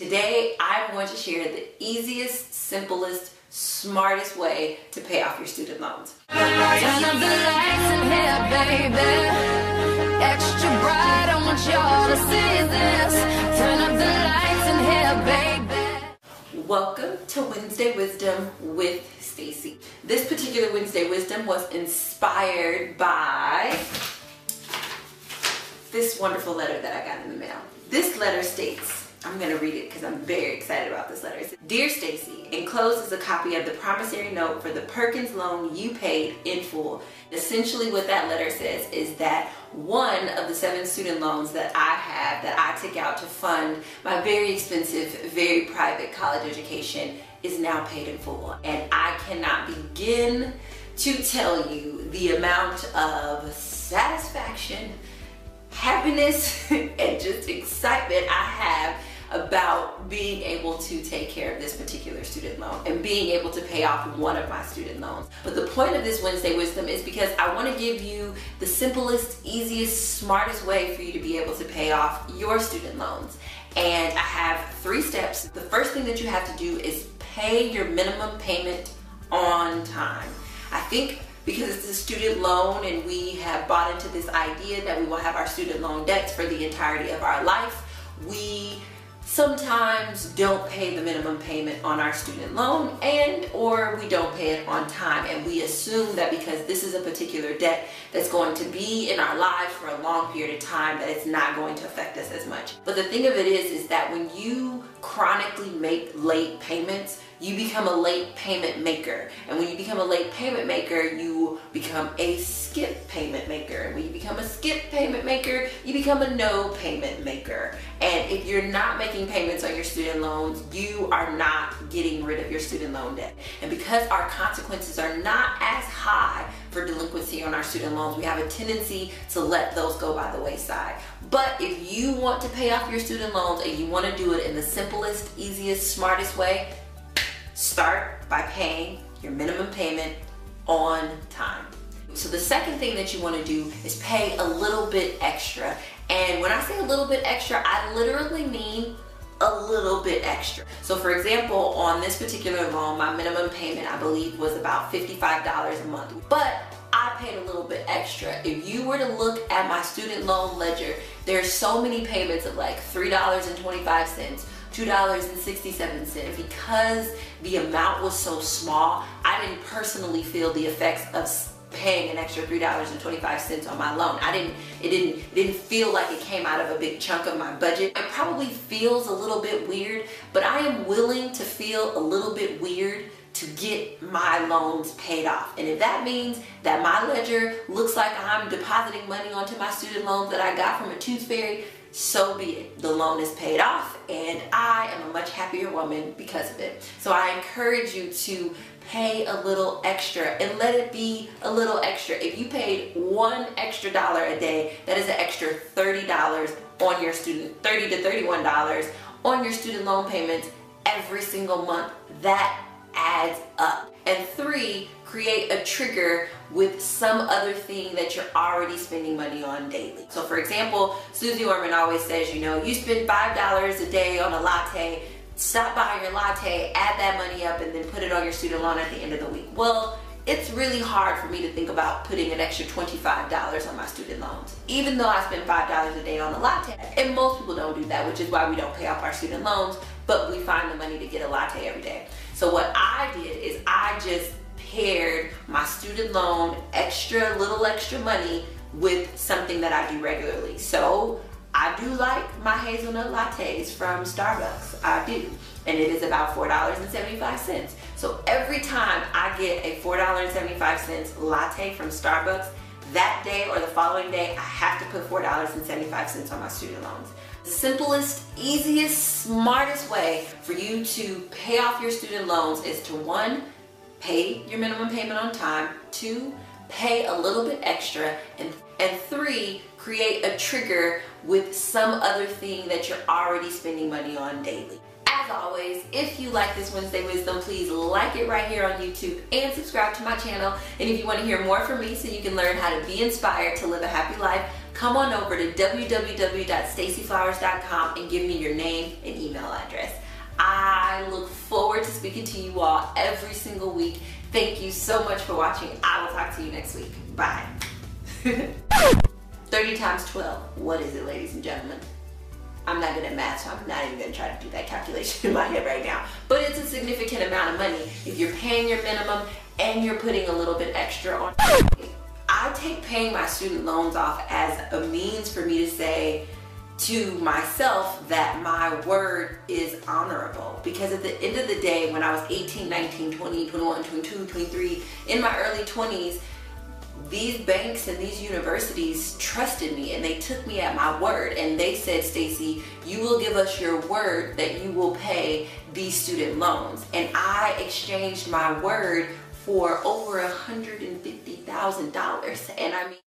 Today, I'm going to share the easiest, simplest, smartest way to pay off your student loans. Turn up the lights in here, baby. Extra bright, I want y'all to see this. Turn up the lights in here, baby. Welcome to Wednesday Wisdom with Stacy. This particular Wednesday Wisdom was inspired by this wonderful letter that I got in the mail. This letter states, I'm going to read it because I'm very excited about this letter. It says, Dear Stacy, enclosed is a copy of the promissory note for the Perkins loan you paid in full. Essentially what that letter says is that one of the 7 student loans that I have that I took out to fund my very expensive, very private college education is now paid in full. And I cannot begin to tell you the amount of satisfaction, happiness, and just excitement I have about being able to take care of this particular student loan and being able to pay off one of my student loans. But the point of this Wednesday Wisdom is because I want to give you the simplest, easiest, smartest way for you to be able to pay off your student loans. And I have 3 steps. The first thing that you have to do is pay your minimum payment on time. I think because it's a student loan and we have bought into this idea that we will have our student loan debts for the entirety of our life, we sometimes don't pay the minimum payment on our student loan or we don't pay it on time, and we assume that because this is a particular debt that's going to be in our lives for a long period of time that it's not going to affect us as much. But the thing of it is that when you chronically make late payments, you become a late payment maker. And when you become a late payment maker, you become a skip payment maker. And when you become a skip payment maker, you become a no payment maker. And if you're not making payments on your student loans, you are not getting rid of your student loan debt. And because our consequences are not as high for delinquency on our student loans, we have a tendency to let those go by the wayside. But if you want to pay off your student loans and you want to do it in the simplest, easiest, smartest way, start by paying your minimum payment on time. So the second thing that you want to do is pay a little bit extra. And when I say a little bit extra, I literally mean a little bit extra. So for example, on this particular loan, my minimum payment, I believe, was about $55 a month. But I paid a little bit extra. If you were to look at my student loan ledger, there's so many payments of like $3.25, $2.67. Because the amount was so small, I didn't personally feel the effects of paying an extra $3.25 on my loan. It didn't feel like it came out of a big chunk of my budget. It probably feels a little bit weird, but I am willing to feel a little bit weird to get my loans paid off. And if that means that my ledger looks like I'm depositing money onto my student loans that I got from a tooth fairy, so be it. The loan is paid off and I am a much happier woman because of it. So I encourage you to pay a little extra and let it be a little extra. If you paid $1 extra a day, that is an extra $30 on your student, $30 to $31 on your student loan payments every single month. That adds up. And 3, create a trigger with some other thing that you're already spending money on daily. So for example, Susie Orman always says, you know, you spend $5 a day on a latte, stop buying your latte, add that money up, and then put it on your student loan at the end of the week. Well, it's really hard for me to think about putting an extra $25 on my student loans, even though I spend $5 a day on a latte. And most people don't do that, which is why we don't pay off our student loans, but we find the money to get a latte every day. So what I did is I just paired my student loan little extra money with something that I do regularly. So I do like my hazelnut lattes from Starbucks. I do. And it is about $4.75. So every time I get a $4.75 latte from Starbucks, that day or the following day, I have to put $4.75 on my student loans. The simplest, easiest, smartest way for you to pay off your student loans is to 1, pay your minimum payment on time, 2, pay a little bit extra, and 3, create a trigger with some other thing that you're already spending money on daily. As always, if you like this Wednesday Wisdom, please like it right here on YouTube and subscribe to my channel. And if you want to hear more from me so you can learn how to be inspired to live a happy life, come on over to www.stacyflowers.com and give me your name and email address. speaking to you all every single week. Thank you so much for watching. I will talk to you next week. Bye. 30 times 12. What is it, ladies and gentlemen? I'm not good at math, so I'm not even going to try to do that calculation in my head right now. But it's a significant amount of money if you're paying your minimum and you're putting a little bit extra on. I take paying my student loans off as a means for me to say to myself that my word is honorable. Because at the end of the day, when I was 18, 19, 20, 21, 22, 23, in my early 20s, these banks and these universities trusted me and they took me at my word and they said, Stacy, you will give us your word that you will pay these student loans. And I exchanged my word for over $150,000. And I mean,